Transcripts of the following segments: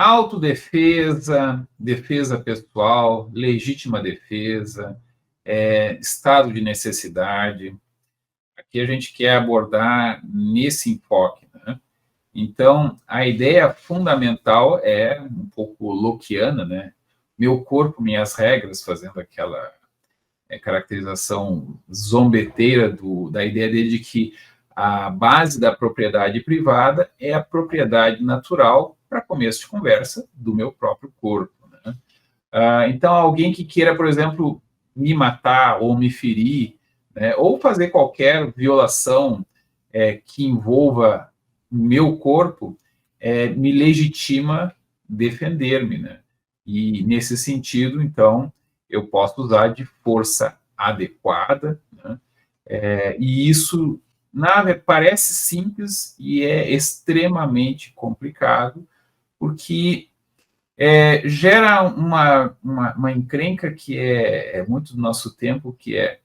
Autodefesa, defesa pessoal, legítima defesa, estado de necessidade. Aqui a gente quer abordar nesse enfoque, né? Então, a ideia fundamental é um pouco lockeana, né? Meu corpo, minhas regras, fazendo aquela caracterização zombeteira da ideia dele de que a base da propriedade privada é a propriedade natural, para começo de conversa, do meu próprio corpo, né? Então, alguém que queira, por exemplo, me matar ou me ferir, né, ou fazer qualquer violação que envolva meu corpo, me legitima defender-me, né? E, nesse sentido, então, eu posso usar de força adequada, né? E isso parece simples e é extremamente complicado, porque gera uma encrenca que é muito do nosso tempo, que é: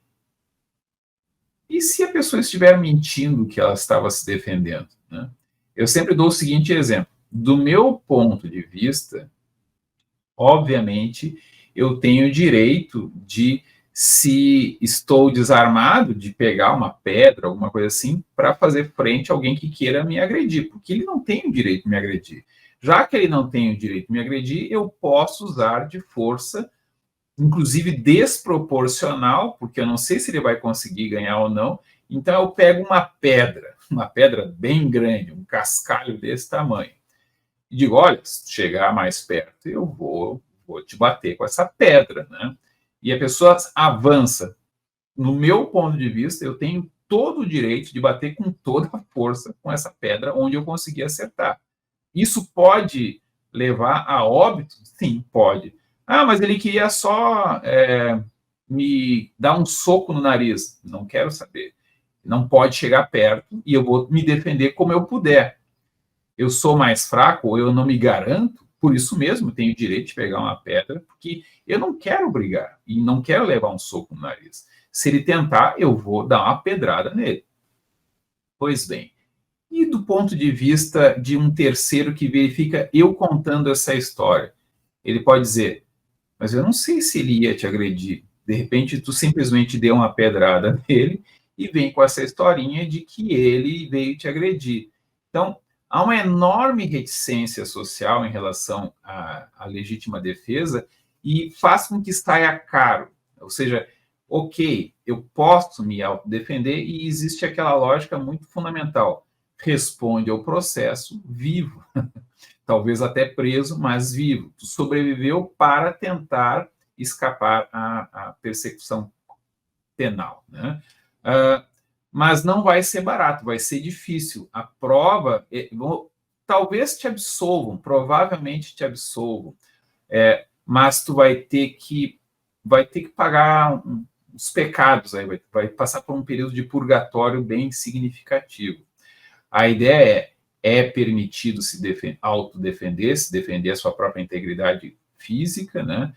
e se a pessoa estiver mentindo que ela estava se defendendo, né? Eu sempre dou o seguinte exemplo. Do meu ponto de vista, obviamente, eu tenho o direito de, se estou desarmado, de pegar uma pedra, alguma coisa assim, para fazer frente a alguém que queira me agredir, porque ele não tem o direito de me agredir. Já que ele não tem o direito de me agredir, eu posso usar de força, inclusive desproporcional, porque eu não sei se ele vai conseguir ganhar ou não. Então eu pego uma pedra bem grande, um cascalho desse tamanho, e digo: olha, se chegar mais perto, eu vou te bater com essa pedra, né? E a pessoa avança. No meu ponto de vista, eu tenho todo o direito de bater com toda a força com essa pedra onde eu conseguir acertar. Isso pode levar a óbito? Sim, pode. Ah, mas ele queria só me dar um soco no nariz. Não quero saber. Não pode chegar perto e eu vou me defender como eu puder. Eu sou mais fraco ou eu não me garanto, por isso mesmo tenho o direito de pegar uma pedra, porque eu não quero brigar e não quero levar um soco no nariz. Se ele tentar, eu vou dar uma pedrada nele. Pois bem, e do ponto de vista de um terceiro que verifica eu contando essa história? Ele pode dizer: mas eu não sei se ele ia te agredir. De repente, tu simplesmente deu uma pedrada nele e vem com essa historinha de que ele veio te agredir. Então, há uma enorme reticência social em relação à legítima defesa, e faz com que saia caro. Ou seja, ok, eu posso me autodefender, e existe aquela lógica muito fundamental: responde ao processo vivo. Talvez até preso, mas vivo. Tu sobreviveu para tentar escapar à persecução penal, né? Mas não vai ser barato, vai ser difícil. A prova, talvez te absolvam, provavelmente te absolvam, mas tu vai ter que pagar os pecados, aí vai passar por um período de purgatório bem significativo. A ideia é permitido se autodefender, se defender a sua própria integridade física, né?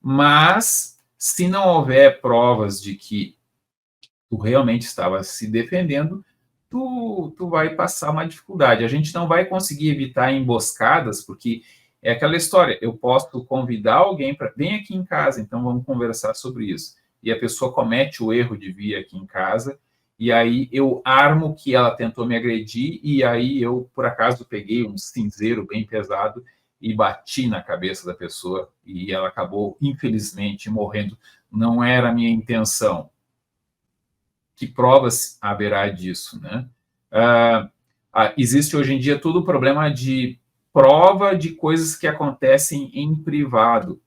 Mas, se não houver provas de que tu realmente estava se defendendo, tu vai passar uma dificuldade. A gente não vai conseguir evitar emboscadas, porque é aquela história: eu posso convidar alguém para vem aqui em casa, então vamos conversar sobre isso. E a pessoa comete o erro de vir aqui em casa, e aí eu armo que ela tentou me agredir, e aí eu, por acaso, peguei um cinzeiro bem pesado e bati na cabeça da pessoa, e ela acabou, infelizmente, morrendo. Não era a minha intenção. Que provas haverá disso, né? Existe hoje em dia todo o problema de prova de coisas que acontecem em privado.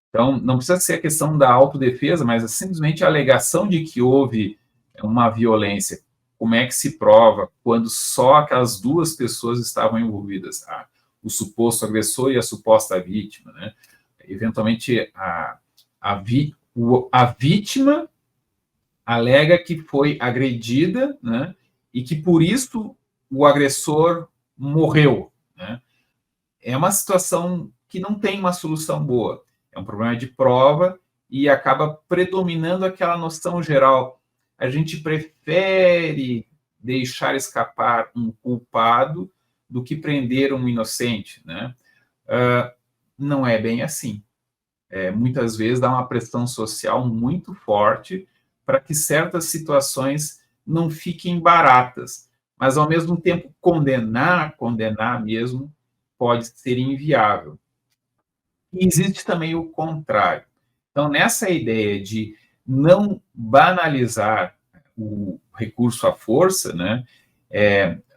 Então, não precisa ser a questão da autodefesa, mas simplesmente a alegação de que houve uma violência. Como é que se prova quando só aquelas duas pessoas estavam envolvidas? O suposto agressor e a suposta vítima, né? Eventualmente, a vítima alega que foi agredida, né, e que por isso o agressor morreu, né? É uma situação que não tem uma solução boa. É um problema de prova e acaba predominando aquela noção geral: a gente prefere deixar escapar um culpado do que prender um inocente, né? Não é bem assim. Muitas vezes dá uma pressão social muito forte para que certas situações não fiquem baratas, mas ao mesmo tempo condenar mesmo, pode ser inviável. E existe também o contrário. Então, nessa ideia de não banalizar o recurso à força, né?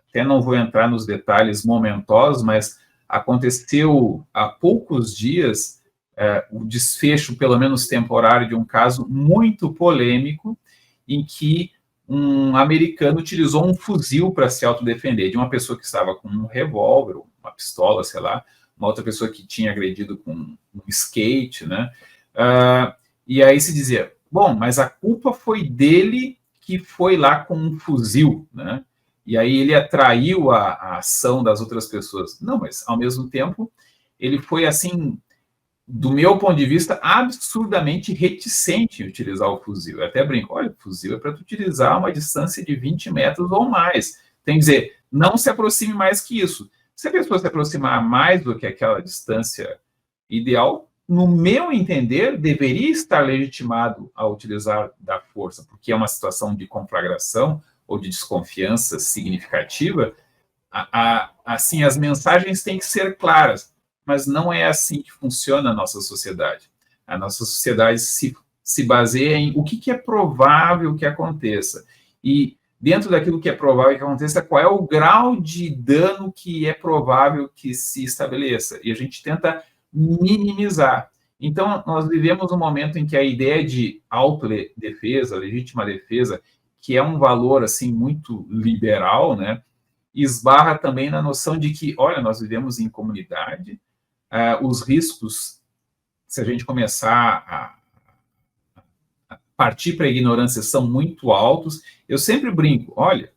Até não vou entrar nos detalhes momentosos, mas aconteceu há poucos dias o desfecho, pelo menos temporário, de um caso muito polêmico, em que um americano utilizou um fuzil para se autodefender de uma pessoa que estava com um revólver, uma pistola, sei lá, uma outra pessoa que tinha agredido com um skate, né? E aí se dizia, bom, mas a culpa foi dele que foi lá com um fuzil, né? E aí ele atraiu a ação das outras pessoas. Não, mas ao mesmo tempo ele foi assim, do meu ponto de vista, absurdamente reticente em utilizar o fuzil. Eu até brinco, olha, o fuzil é para tu utilizar a uma distância de 20 metros ou mais. Tem que dizer, não se aproxime mais que isso. Se a pessoa se aproximar mais do que aquela distância ideal, no meu entender, deveria estar legitimado a utilizar da força, porque é uma situação de conflagração ou de desconfiança significativa. Assim, as mensagens têm que ser claras, mas não é assim que funciona a nossa sociedade. A nossa sociedade se baseia em o que é provável que aconteça. E dentro daquilo que é provável que aconteça, qual é o grau de dano que é provável que se estabeleça. E a gente tenta minimizar. Então, nós vivemos um momento em que a ideia de autodefesa, legítima defesa, que é um valor assim muito liberal, né, esbarra também na noção de que, olha, nós vivemos em comunidade, os riscos, se a gente começar a partir para a ignorância, são muito altos. Eu sempre brinco, olha,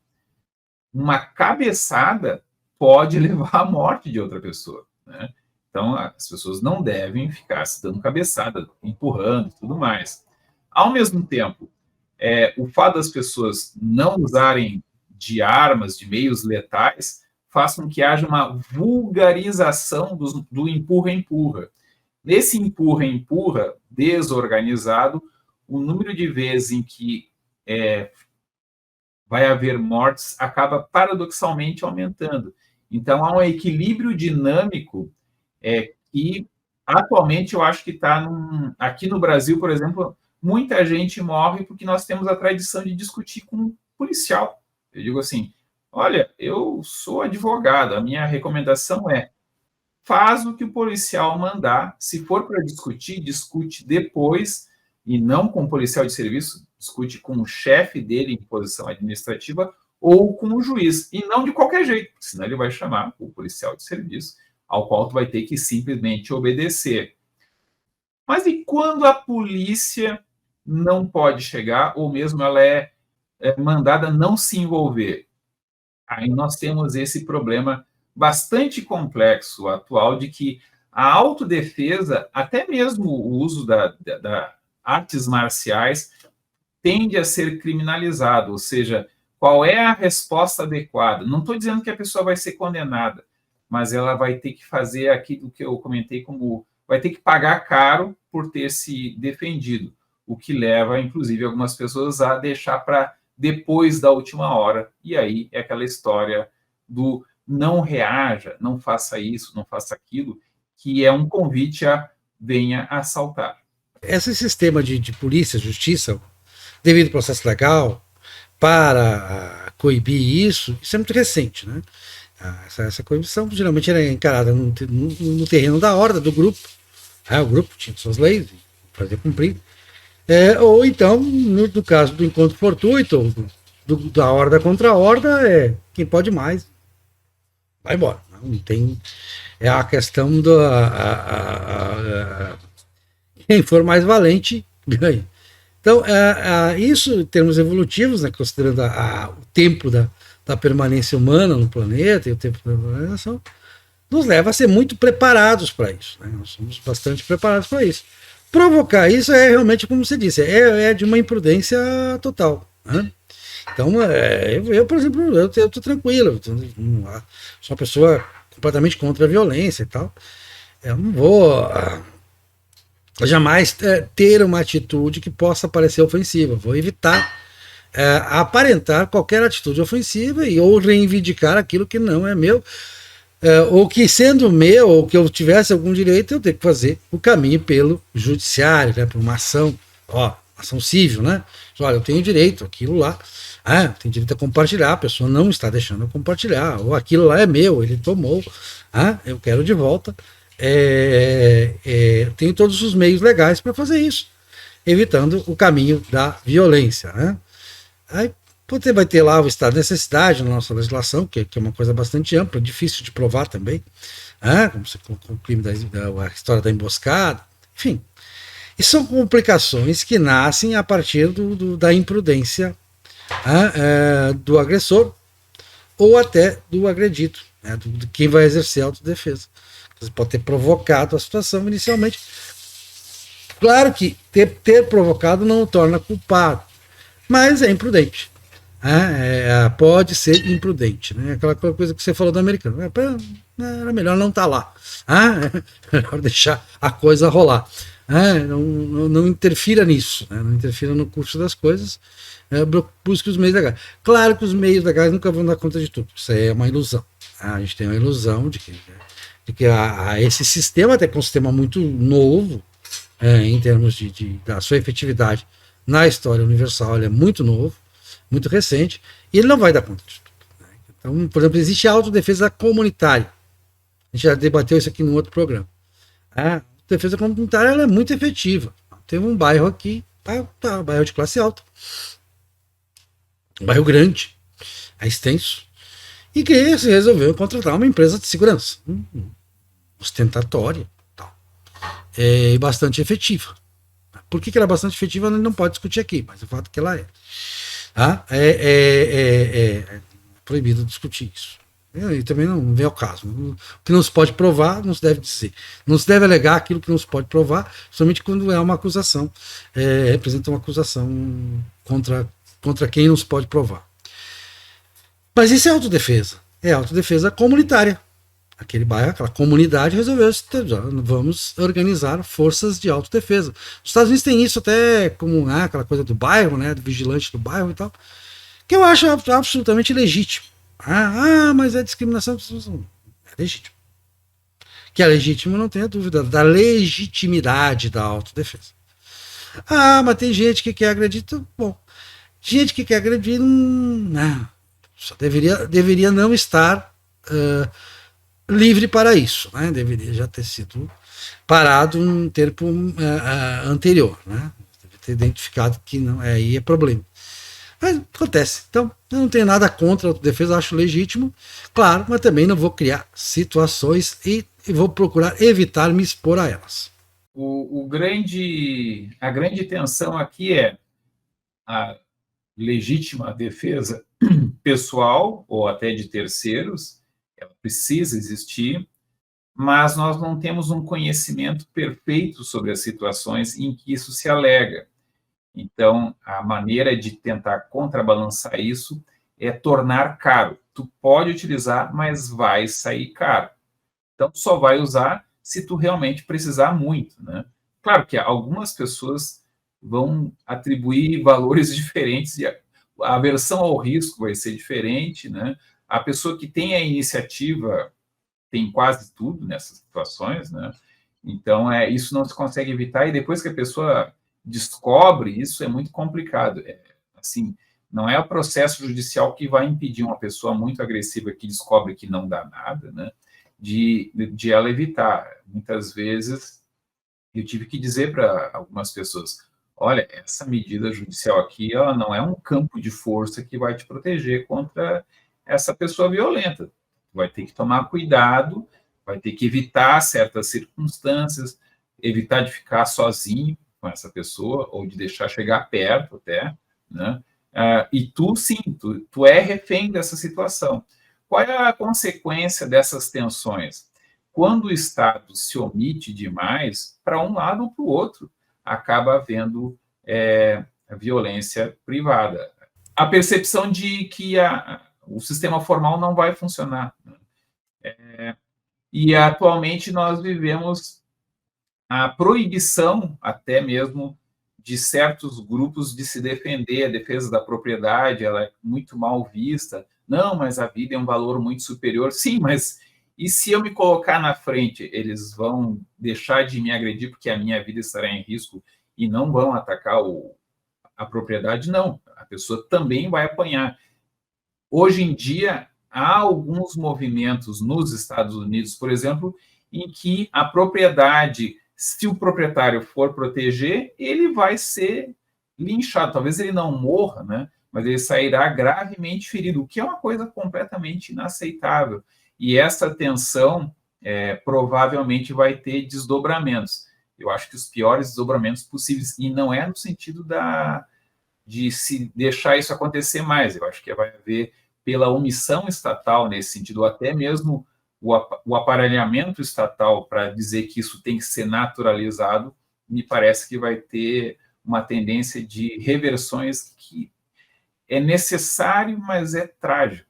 uma cabeçada pode levar à morte de outra pessoa, né? Então, as pessoas não devem ficar se dando cabeçada, empurrando e tudo mais. Ao mesmo tempo, o fato das pessoas não usarem de armas, de meios letais, faz com que haja uma vulgarização do empurra-empurra. Nesse empurra-empurra desorganizado, o número de vezes em que vai haver mortes acaba paradoxalmente aumentando. Então, há um equilíbrio dinâmico que, atualmente, eu acho que está aqui no Brasil, por exemplo, muita gente morre porque nós temos a tradição de discutir com um policial. Eu digo assim, olha, eu sou advogado, a minha recomendação é faz o que o policial mandar, se for para discutir, discute depois, e não com o policial de serviço, discute com o chefe dele em posição administrativa ou com o juiz, e não de qualquer jeito, senão ele vai chamar o policial de serviço, ao qual tu vai ter que simplesmente obedecer. Mas e quando a polícia não pode chegar, ou mesmo ela é mandada não se envolver? Aí nós temos esse problema bastante complexo atual de que a autodefesa, até mesmo o uso da artes marciais, tende a ser criminalizado, ou seja, qual é a resposta adequada? Não estou dizendo que a pessoa vai ser condenada, mas ela vai ter que fazer aquilo que eu comentei como vai ter que pagar caro por ter se defendido, o que leva, inclusive, algumas pessoas a deixar para depois da última hora. E aí é aquela história do não reaja, não faça isso, não faça aquilo, que é um convite a venha assaltar. Esse sistema de polícia, justiça, devido processo legal, para coibir isso é muito recente, né? Essa coibição geralmente era encarada no terreno da horda, do grupo. O grupo tinha suas leis, fazia cumprir. Ou então, no caso do encontro fortuito, da horda contra a horda, quem pode mais vai embora. Não tem. É a questão do. Quem for mais valente ganha. Então, isso, em termos evolutivos, né, considerando o tempo da permanência humana no planeta e o tempo da organização, nos leva a ser muito preparados para isso. Né? Nós somos bastante preparados para isso. Provocar isso é realmente, como você disse, é de uma imprudência total. Né? Então, eu, por exemplo, eu estou tranquilo, sou uma pessoa completamente contra a violência e tal. Eu não vou jamais ter uma atitude que possa parecer ofensiva. Vou evitar aparentar qualquer atitude ofensiva e ou reivindicar aquilo que não é meu, ou que sendo meu, ou que eu tivesse algum direito, eu tenho que fazer o caminho pelo judiciário, né, por uma ação, ação civil, né? Olha, eu tenho direito, aquilo lá, tem direito a compartilhar, a pessoa não está deixando eu compartilhar, ou aquilo lá é meu, ele tomou, eu quero de volta. Tenho todos os meios legais para fazer isso, evitando o caminho da violência, né? Aí você vai ter lá o estado de necessidade na nossa legislação, que é uma coisa bastante ampla, difícil de provar também, como você colocou o crime a história da emboscada, enfim. E são complicações que nascem a partir da imprudência do agressor ou até do agredido, né, de quem vai exercer a autodefesa. Você pode ter provocado a situação inicialmente. Claro que ter provocado não o torna culpado, mas é imprudente. Pode ser imprudente, né? Aquela coisa que você falou do americano. Era melhor não estar lá. Melhor deixar a coisa rolar. Não interfira nisso, né? Não interfira no curso das coisas. Busque os meios legais. Claro que os meios legais nunca vão dar conta de tudo. Isso aí é uma ilusão. A gente tem uma ilusão de que esse sistema, até que é um sistema muito novo, em termos da sua efetividade na história universal, ele é muito novo, muito recente, e ele não vai dar conta de tudo. Né? Então, por exemplo, existe a autodefesa comunitária. A gente já debateu isso aqui num outro programa. A defesa comunitária ela é muito efetiva. Tem um bairro aqui, um bairro de classe alta, um bairro grande, extenso, e que se resolveu contratar uma empresa de segurança, ostentatória, e bastante efetiva. Por que ela é bastante efetiva, a gente não pode discutir aqui, mas o fato é que ela é. É proibido discutir isso. E também não vem ao caso. O que não se pode provar, não se deve dizer. Não se deve alegar aquilo que não se pode provar, somente quando é uma acusação, representa uma acusação contra quem não se pode provar. Mas isso é autodefesa. É autodefesa comunitária. Aquele bairro, aquela comunidade resolveu, vamos organizar forças de autodefesa. Os Estados Unidos tem isso até como aquela coisa do bairro, né, do vigilante do bairro e tal, que eu acho absolutamente legítimo. Mas é discriminação. É legítimo. Que é legítimo, não tenha dúvida, da legitimidade da autodefesa. Mas tem gente que quer agredir. Bom, gente que quer agredir só deveria não estar livre para isso, né? Deveria já ter sido parado em tempo anterior, né? Deve ter identificado que não, aí é problema. Mas acontece. Então, eu não tenho nada contra a autodefesa, acho legítimo, claro, mas também não vou criar situações e vou procurar evitar me expor a elas. A grande tensão aqui é a legítima defesa pessoal ou até de terceiros, ela precisa existir, mas nós não temos um conhecimento perfeito sobre as situações em que isso se alega. Então, a maneira de tentar contrabalançar isso é tornar caro. Tu pode utilizar, mas vai sair caro. Então, só vai usar se tu realmente precisar muito, né? Claro que algumas pessoas vão atribuir valores diferentes e a aversão ao risco vai ser diferente, né? A pessoa que tem a iniciativa tem quase tudo nessas situações, né? Então, isso não se consegue evitar, e depois que a pessoa descobre, isso é muito complicado. Assim, não é o processo judicial que vai impedir uma pessoa muito agressiva que descobre que não dá nada, né, de ela evitar. Muitas vezes, eu tive que dizer para algumas pessoas, olha, essa medida judicial aqui, ela não é um campo de força que vai te proteger contra essa pessoa violenta. Vai ter que tomar cuidado, vai ter que evitar certas circunstâncias, evitar de ficar sozinho com essa pessoa, ou de deixar chegar perto até, né? E tu, sim, tu é refém dessa situação. Qual é a consequência dessas tensões? Quando o Estado se omite demais, para um lado ou para o outro, acaba havendo violência privada. a percepção de que o sistema formal não vai funcionar. E atualmente nós vivemos a proibição, até mesmo, de certos grupos de se defender. A defesa da propriedade, ela é muito mal vista. Não, mas a vida é um valor muito superior. Sim, mas e se eu me colocar na frente, eles vão deixar de me agredir porque a minha vida estará em risco e não vão atacar a propriedade? Não, a pessoa também vai apanhar. Hoje em dia, há alguns movimentos nos Estados Unidos, por exemplo, em que a propriedade, se o proprietário for proteger, ele vai ser linchado. Talvez ele não morra, né? Mas ele sairá gravemente ferido, o que é uma coisa completamente inaceitável. E essa tensão provavelmente vai ter desdobramentos. Eu acho que os piores desdobramentos possíveis, e não é no sentido de se deixar isso acontecer mais. Eu acho que vai haver, pela omissão estatal nesse sentido, ou até mesmo o aparelhamento estatal para dizer que isso tem que ser naturalizado, me parece que vai ter uma tendência de reversões que é necessário, mas é trágico.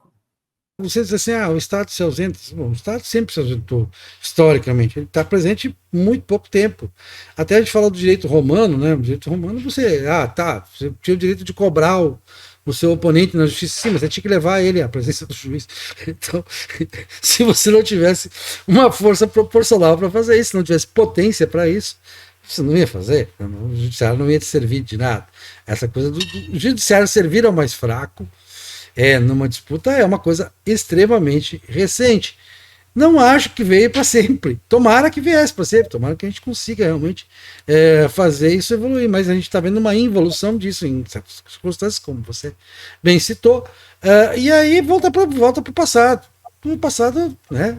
Você diz assim, o Estado se ausenta. Bom, o Estado sempre se ausentou, historicamente. Ele está presente muito pouco tempo. Até a gente fala do direito romano, né? O direito romano, você tinha o direito de cobrar o seu oponente na justiça, sim, mas você tinha que levar ele à presença do juiz. Então, se você não tivesse uma força proporcional para fazer isso, se não tivesse potência para isso, você não ia fazer. O judiciário não ia te servir de nada. Essa coisa do judiciário servir ao mais fraco numa disputa é uma coisa extremamente recente. Não acho que veio para sempre. Tomara que viesse para sempre. Tomara que a gente consiga realmente fazer isso evoluir. Mas a gente está vendo uma involução disso em certas circunstâncias, como você bem citou. E aí volta para o passado. No passado, né,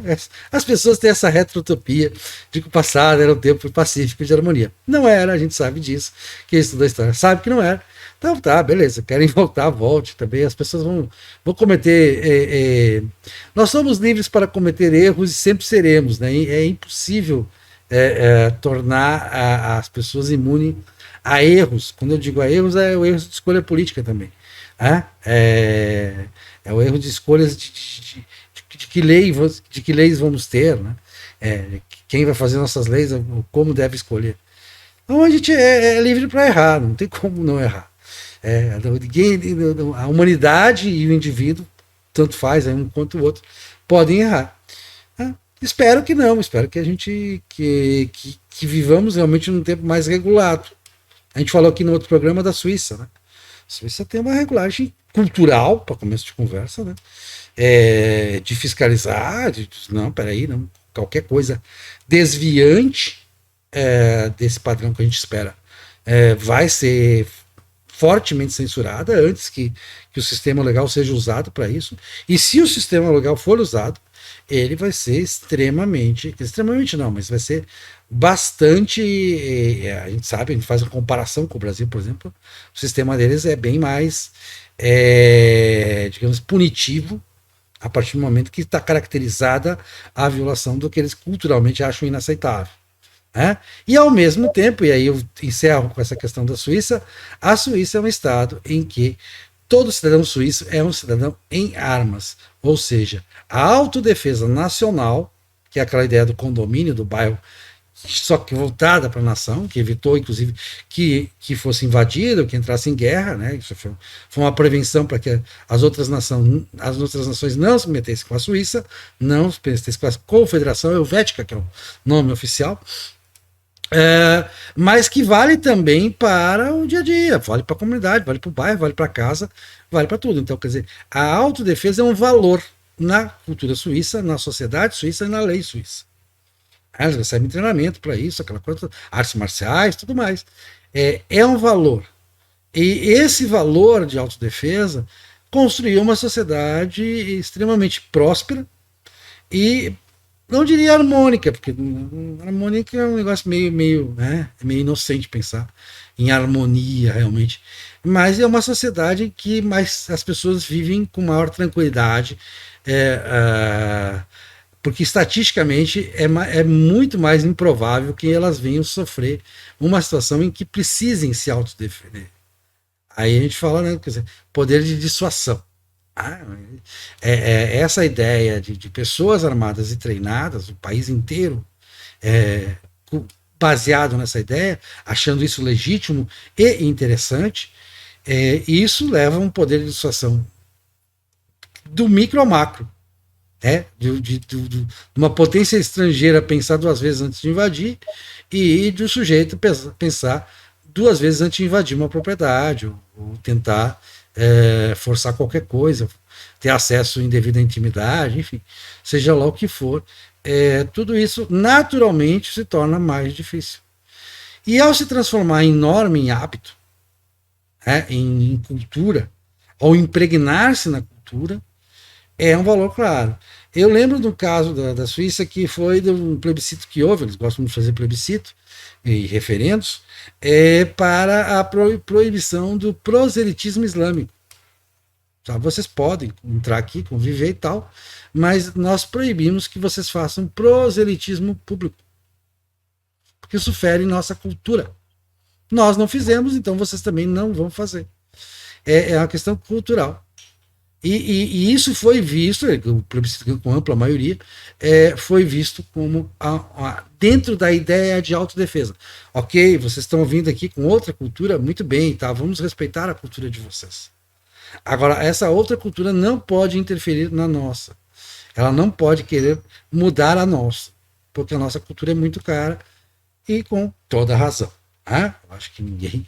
as pessoas têm essa retrotopia de que o passado era um tempo pacífico de harmonia. Não era, a gente sabe disso. Quem estuda a história sabe que não era. Então tá, beleza, querem voltar, volte também. As pessoas vão cometer. Nós somos livres para cometer erros e sempre seremos, né? É impossível tornar as pessoas imunes a erros. Quando eu digo a erros, é o erro de escolha política também. É o erro de escolhas de que leis vamos ter, né? Quem vai fazer nossas leis, como deve escolher. Então a gente é livre para errar, não tem como não errar. A humanidade e o indivíduo, tanto faz um quanto o outro, podem errar. Espero que não, espero que a gente que vivamos realmente num tempo mais regulado. A gente falou aqui no outro programa da Suíça, né? A Suíça tem uma regulagem cultural, para começo de conversa, né? De fiscalizar, não, peraí, não, qualquer coisa desviante desse padrão que a gente espera vai ser fortemente censurada antes que o sistema legal seja usado para isso. E se o sistema legal for usado, ele vai ser extremamente não, mas vai ser bastante, a gente sabe, a gente faz uma comparação com o Brasil, por exemplo, o sistema deles é bem mais, digamos, punitivo a partir do momento que está caracterizada a violação do que eles culturalmente acham inaceitável. E ao mesmo tempo, e aí eu encerro com essa questão da Suíça, a Suíça é um estado em que todo cidadão suíço é um cidadão em armas, ou seja, a autodefesa nacional, que é aquela ideia do condomínio, do bairro, só que voltada para a nação, que evitou, inclusive, que fosse invadido, que entrasse em guerra, né? Isso foi uma prevenção para que as outras nações não se metessem com a Suíça, não se metessem com a Confederação Helvética, que é o nome oficial, mas que vale também para o dia a dia, vale para a comunidade, vale para o bairro, vale para casa, vale para tudo. Então, quer dizer, a autodefesa é um valor na cultura suíça, na sociedade suíça e na lei suíça. Eles recebem treinamento para isso, aquela coisa, artes marciais, tudo mais. É um valor. E esse valor de autodefesa construiu uma sociedade extremamente próspera e não diria harmônica, porque harmônica é um negócio meio inocente pensar em harmonia realmente, mas é uma sociedade em que as pessoas vivem com maior tranquilidade, porque estatisticamente é muito mais improvável que elas venham sofrer uma situação em que precisem se autodefender. Aí a gente fala, né, quer dizer, poder de dissuasão. Ah, essa ideia de pessoas armadas e treinadas, o país inteiro, é, baseado nessa ideia, achando isso legítimo e interessante, isso leva a um poder de dissuasão do micro ao macro. De uma potência estrangeira pensar duas vezes antes de invadir e do sujeito pensar duas vezes antes de invadir uma propriedade ou tentar forçar qualquer coisa, ter acesso indevido à intimidade, enfim, seja lá o que for, tudo isso naturalmente se torna mais difícil. E ao se transformar em norma, em hábito, em cultura, ao impregnar-se na cultura, é um valor claro. Eu lembro do caso da Suíça que foi de um plebiscito que houve, eles gostam de fazer plebiscito e referendos, para a proibição do proselitismo islâmico. Tá? Vocês podem entrar aqui, conviver e tal, mas nós proibimos que vocês façam proselitismo público, porque isso fere nossa cultura. Nós não fizemos, então vocês também não vão fazer. É uma questão cultural. E isso foi visto, o plebiscito com ampla maioria, foi visto como dentro da ideia de autodefesa. Ok, vocês estão vindo aqui com outra cultura, muito bem, tá? Vamos respeitar a cultura de vocês. Agora, essa outra cultura não pode interferir na nossa. Ela não pode querer mudar a nossa, porque a nossa cultura é muito cara e com toda razão. Eu acho que ninguém.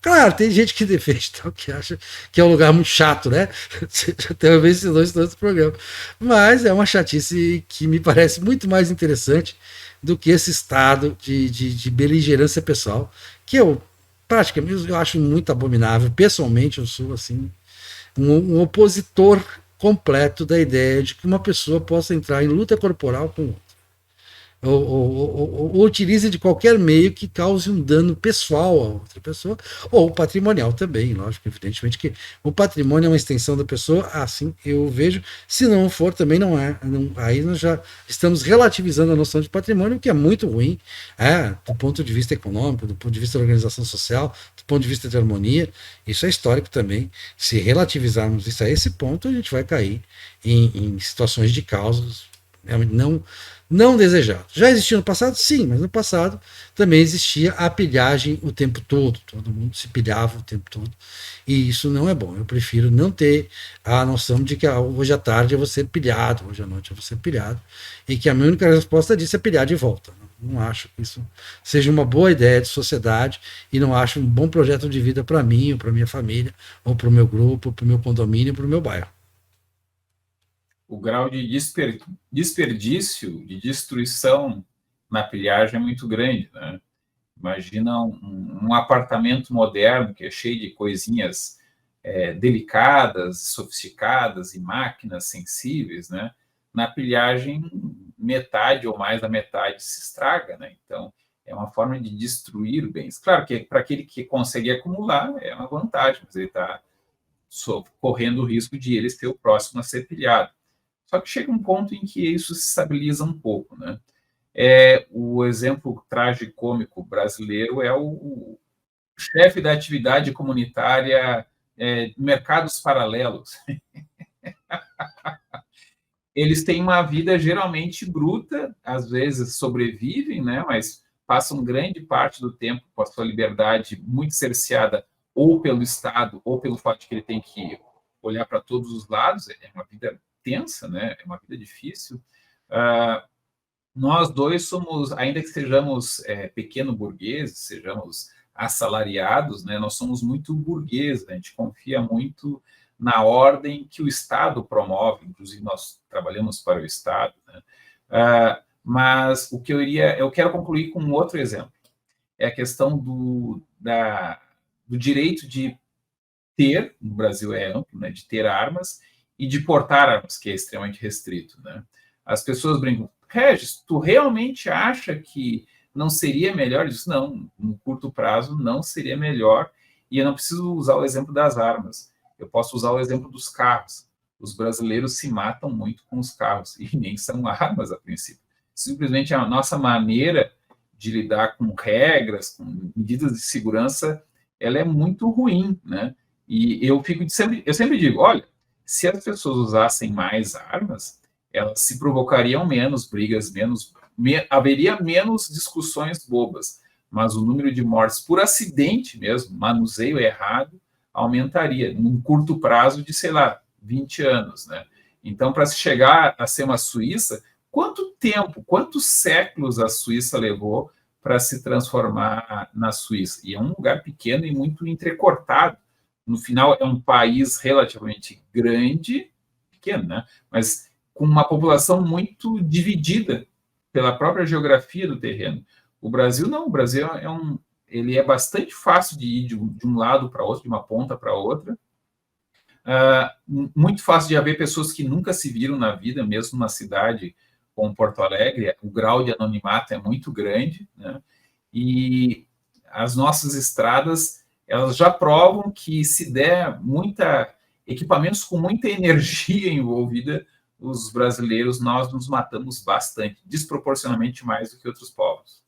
Claro, tem gente que defende tal, que acha que é um lugar muito chato, né? Você já tem mencionou isso no outro programa. Mas é uma chatice que me parece muito mais interessante do que esse estado de beligerância pessoal, que eu praticamente eu acho muito abominável. Pessoalmente, eu sou assim um opositor completo da ideia de que uma pessoa possa entrar em luta corporal com ou utilize de qualquer meio que cause um dano pessoal a outra pessoa, ou patrimonial também, lógico, evidentemente que o patrimônio é uma extensão da pessoa, assim eu vejo, se não for também não é, aí nós já estamos relativizando a noção de patrimônio, que é muito ruim, do ponto de vista econômico, do ponto de vista da organização social, do ponto de vista de harmonia, isso é histórico também, se relativizarmos isso a esse ponto, a gente vai cair em situações de causas não desejado. Já existiu no passado? Sim, mas no passado também existia a pilhagem o tempo todo. Todo mundo se pilhava o tempo todo. E isso não é bom. Eu prefiro não ter a noção de que hoje à tarde eu vou ser pilhado, hoje à noite eu vou ser pilhado. E que a minha única resposta disso é pilhar de volta. Não acho que isso seja uma boa ideia de sociedade e não acho um bom projeto de vida para mim, ou para minha família, ou para o meu grupo, para o meu condomínio, para o meu bairro. O grau de desperdício, de destruição na pilhagem é muito grande, né? Imagina um apartamento moderno que é cheio de coisinhas delicadas, sofisticadas e máquinas sensíveis, né? Na pilhagem, metade ou mais da metade se estraga, né? Então, é uma forma de destruir bens. Claro que para aquele que consegue acumular é uma vantagem, mas ele está correndo o risco de ele ser o próximo a ser pilhado. Só que chega um ponto em que isso se estabiliza um pouco, né? O exemplo tragicômico brasileiro é o chefe da atividade comunitária mercados paralelos. Eles têm uma vida geralmente bruta, às vezes sobrevivem, né? Mas passam grande parte do tempo com a sua liberdade muito cerceada ou pelo Estado ou pelo fato de que ele tem que olhar para todos os lados. É uma vida tensa, né? É uma vida difícil. Nós dois somos, ainda que sejamos pequeno burgueses, sejamos assalariados, né? Nós somos muito burgueses, a gente confia muito na ordem que o Estado promove, inclusive nós trabalhamos para o Estado, né? Mas o que eu quero concluir com um outro exemplo, é a questão do direito de ter, no Brasil é amplo, né, de ter armas e de portar armas, que é extremamente restrito, né? As pessoas brincam, Regis, tu realmente acha que não seria melhor? Eu disse, não, no curto prazo não seria melhor, e eu não preciso usar o exemplo das armas, eu posso usar o exemplo dos carros. Os brasileiros se matam muito com os carros, e nem são armas a princípio. Simplesmente a nossa maneira de lidar com regras, com medidas de segurança, ela é muito ruim, né? E eu sempre digo, olha, se as pessoas usassem mais armas, elas se provocariam menos brigas, haveria menos discussões bobas, mas o número de mortes por acidente mesmo, manuseio errado, aumentaria num curto prazo de, sei lá, 20 anos, né? Então, para se chegar a ser uma Suíça, quanto tempo, quantos séculos a Suíça levou para se transformar na Suíça? E é um lugar pequeno e muito entrecortado. No final, é um país relativamente grande, pequeno, né? Mas com uma população muito dividida pela própria geografia do terreno. O Brasil não, o Brasil ele é bastante fácil de ir de um lado para outro, de uma ponta para outra. Muito fácil de haver pessoas que nunca se viram na vida, mesmo numa cidade como Porto Alegre, o grau de anonimato é muito grande, né? E as nossas estradas, elas já provam que se der equipamentos com muita energia envolvida, os brasileiros, nós nos matamos bastante, desproporcionalmente mais do que outros povos.